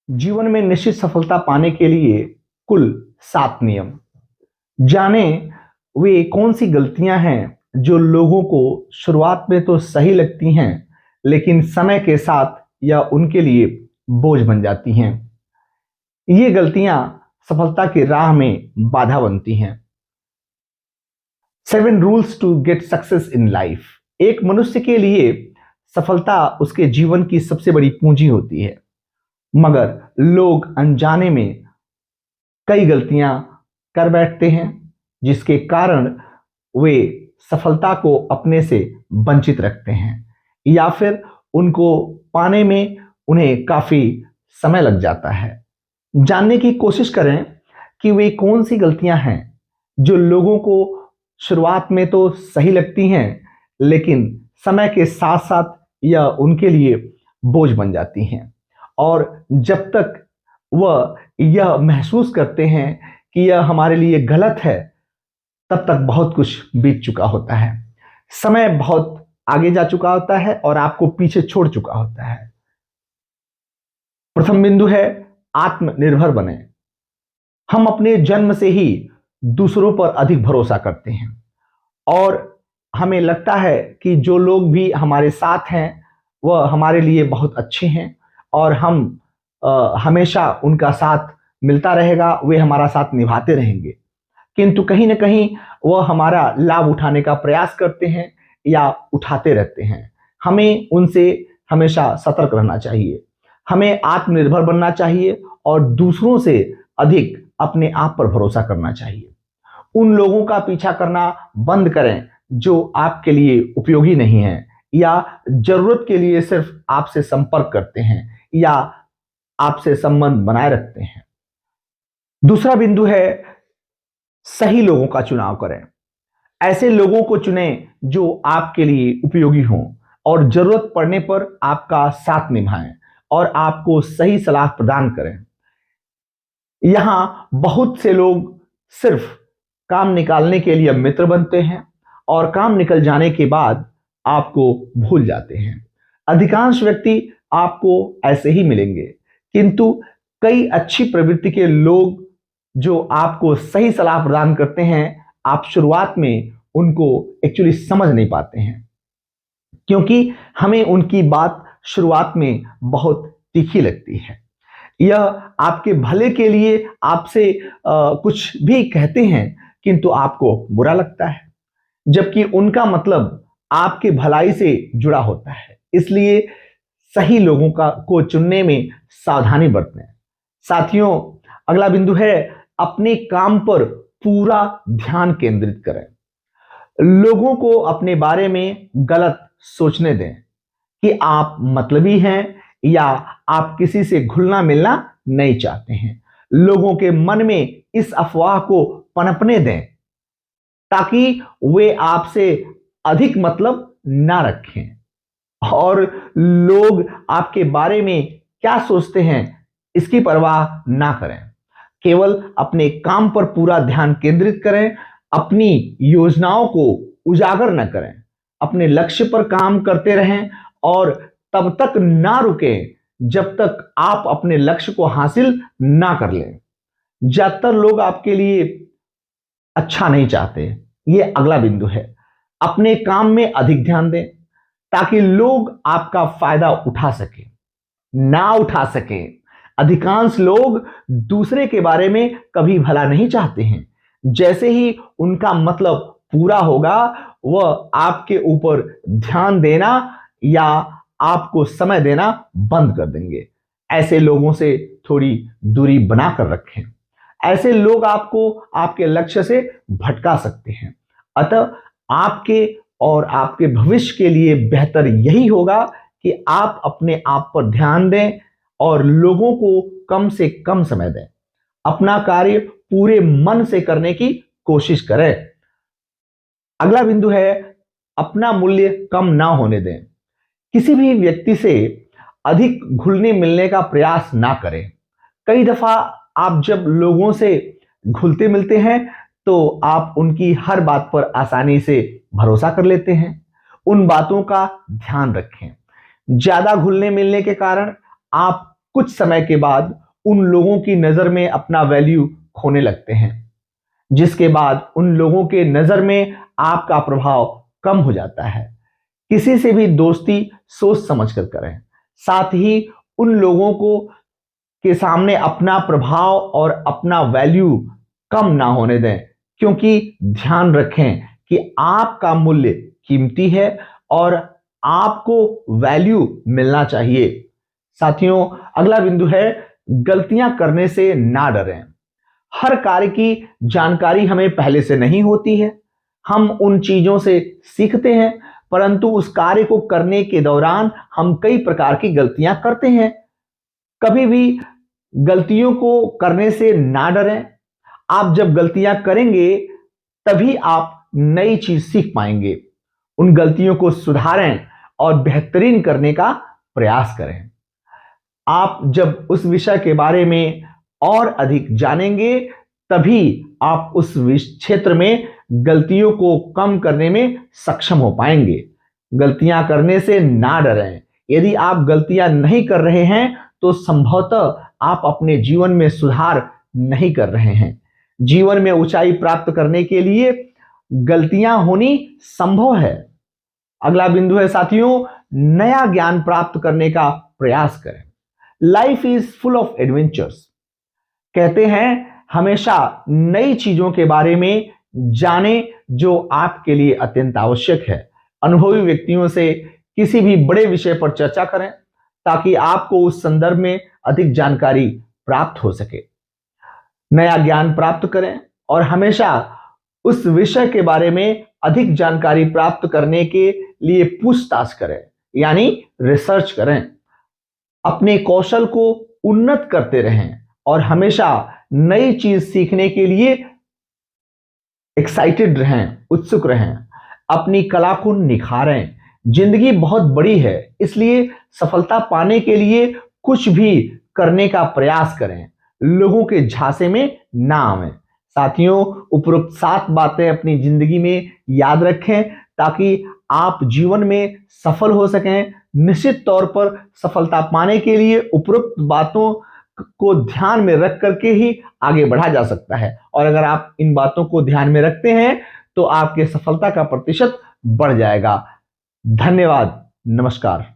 जीवन में निश्चित सफलता पाने के लिए कुल 7 नियम। जाने वे कौन सी गलतियां हैं जो लोगों को शुरुआत में तो सही लगती हैं, लेकिन समय के साथ यह उनके लिए बोझ बन जाती हैं। ये गलतियां सफलता की राह में बाधा बनती हैं। 7 rules to get success in life. एक मनुष्य के लिए सफलता उसके जीवन की सबसे बड़ी पूंजी होती है, मगर लोग अनजाने में कई गलतियां कर बैठते हैं, जिसके कारण वे सफलता को अपने से वंचित रखते हैं या फिर उनको पाने में उन्हें काफी समय लग जाता है। जानने की कोशिश करें कि वे कौन सी गलतियां हैं जो लोगों को शुरुआत में तो सही लगती हैं, लेकिन समय के साथ साथ यह उनके लिए बोझ बन जाती हैं। और जब तक वह यह महसूस करते हैं कि यह हमारे लिए गलत है, तब तक बहुत कुछ बीत चुका होता है। समय बहुत आगे जा चुका होता है और आपको पीछे छोड़ चुका होता है। प्रथम बिंदु है आत्मनिर्भर बने। हम अपने जन्म से ही दूसरों पर अधिक भरोसा करते हैं और हमें लगता है कि जो लोग भी हमारे साथ हैं वह हमारे लिए बहुत अच्छे हैं और हम हमेशा उनका साथ मिलता रहेगा, वे हमारा साथ निभाते रहेंगे। किंतु कहीं ना कहीं वह हमारा लाभ उठाने का प्रयास करते हैं या उठाते रहते हैं। हमें उनसे हमेशा सतर्क रहना चाहिए। हमें आत्मनिर्भर बनना चाहिए और दूसरों से अधिक अपने आप पर भरोसा करना चाहिए। उन लोगों का पीछा करना बंद करें जो आपके लिए उपयोगी नहीं है या जरूरत के लिए सिर्फ आपसे संपर्क करते हैं या आपसे संबंध बनाए रखते हैं। दूसरा बिंदु है सही लोगों का चुनाव करें। ऐसे लोगों को चुनें जो आपके लिए उपयोगी हों और जरूरत पड़ने पर आपका साथ निभाएं और आपको सही सलाह प्रदान करें। यहां बहुत से लोग सिर्फ काम निकालने के लिए मित्र बनते हैं और काम निकल जाने के बाद आपको भूल जाते हैं। अधिकांश व्यक्ति आपको ऐसे ही मिलेंगे, किंतु कई अच्छी प्रवृत्ति के लोग जो आपको सही सलाह प्रदान करते हैं, आप शुरुआत में उनको एक्चुअली समझ नहीं पाते हैं, क्योंकि हमें उनकी बात शुरुआत में बहुत तीखी लगती है। यह आपके भले के लिए आपसे कुछ भी कहते हैं, किंतु आपको बुरा लगता है, जबकि उनका मतलब आपके भलाई से जुड़ा होता है। इसलिए सही लोगों को चुनने में सावधानी बरतें। साथियों, अगला बिंदु है अपने काम पर पूरा ध्यान केंद्रित करें। लोगों को अपने बारे में गलत सोचने दें कि आप मतलबी हैं या आप किसी से घुलना मिलना नहीं चाहते हैं। लोगों के मन में इस अफवाह को पनपने दें ताकि वे आपसे अधिक मतलब ना रखें और लोग आपके बारे में क्या सोचते हैं इसकी परवाह ना करें। केवल अपने काम पर पूरा ध्यान केंद्रित करें, अपनी योजनाओं को उजागर न करें, अपने लक्ष्य पर काम करते रहें और तब तक ना रुकें जब तक आप अपने लक्ष्य को हासिल ना कर लें। ज्यादातर लोग आपके लिए अच्छा नहीं चाहते। ये अगला बिंदु है। अपने काम में अधिक ध्यान दें ताकि लोग आपका फायदा उठा सके ना उठा सके। अधिकांश लोग दूसरे के बारे में कभी भला नहीं चाहते हैं। जैसे ही उनका मतलब पूरा होगा, वह आपके ऊपर ध्यान देना या आपको समय देना बंद कर देंगे। ऐसे लोगों से थोड़ी दूरी बनाकर रखें। ऐसे लोग आपको आपके लक्ष्य से भटका सकते हैं। अतः आपके और आपके भविष्य के लिए बेहतर यही होगा कि आप अपने आप पर ध्यान दें और लोगों को कम से कम समय दें। अपना कार्य पूरे मन से करने की कोशिश करें। अगला बिंदु है अपना मूल्य कम ना होने दें। किसी भी व्यक्ति से अधिक घुलने मिलने का प्रयास ना करें। कई दफा आप जब लोगों से घुलते मिलते हैं तो आप उनकी हर बात पर आसानी से भरोसा कर लेते हैं। उन बातों का ध्यान रखें। ज्यादा घुलने मिलने के कारण आप कुछ समय के बाद उन लोगों की नजर में अपना वैल्यू खोने लगते हैं, जिसके बाद उन लोगों के नजर में आपका प्रभाव कम हो जाता है। किसी से भी दोस्ती सोच समझ कर करें, साथ ही उन लोगों को के सामने अपना प्रभाव और अपना वैल्यू कम ना होने दें, क्योंकि ध्यान रखें कि आपका मूल्य कीमती है और आपको वैल्यू मिलना चाहिए। साथियों, अगला बिंदु है गलतियां करने से ना डरें। हर कार्य की जानकारी हमें पहले से नहीं होती है। हम उन चीजों से सीखते हैं, परंतु उस कार्य को करने के दौरान हम कई प्रकार की गलतियां करते हैं। कभी भी गलतियों को करने से ना डरें। आप जब गलतियां करेंगे तभी आप नई चीज सीख पाएंगे। उन गलतियों को सुधारें और बेहतरीन करने का प्रयास करें। आप जब उस विषय के बारे में और अधिक जानेंगे तभी आप उस क्षेत्र में गलतियों को कम करने में सक्षम हो पाएंगे। गलतियां करने से ना डरें। यदि आप गलतियां नहीं कर रहे हैं तो संभवतः आप अपने जीवन में सुधार नहीं कर रहे हैं। जीवन में ऊंचाई प्राप्त करने के लिए गलतियां होनी संभव है। अगला बिंदु है साथियों, नया ज्ञान प्राप्त करने का प्रयास करें। Life is full of adventures. कहते हैं हमेशा नई चीजों के बारे में जाने जो आपके लिए अत्यंत आवश्यक है। अनुभवी व्यक्तियों से किसी भी बड़े विषय पर चर्चा करें ताकि आपको उस संदर्भ में अधिक जानकारी प्राप्त हो सके। नया ज्ञान प्राप्त करें और हमेशा उस विषय के बारे में अधिक जानकारी प्राप्त करने के लिए पूछताछ करें, यानी रिसर्च करें। अपने कौशल को उन्नत करते रहें और हमेशा नई चीज सीखने के लिए एक्साइटेड रहें, उत्सुक रहें। अपनी कला को निखारें। जिंदगी बहुत बड़ी है, इसलिए सफलता पाने के लिए कुछ भी करने का प्रयास करें। लोगों के झांसे में ना आवें। साथियों, उपरोक्त 7 बातें अपनी जिंदगी में याद रखें ताकि आप जीवन में सफल हो सकें। निश्चित तौर पर सफलता पाने के लिए उपरोक्त बातों को ध्यान में रख करके ही आगे बढ़ा जा सकता है, और अगर आप इन बातों को ध्यान में रखते हैं तो आपके सफलता का प्रतिशत बढ़ जाएगा। धन्यवाद। नमस्कार।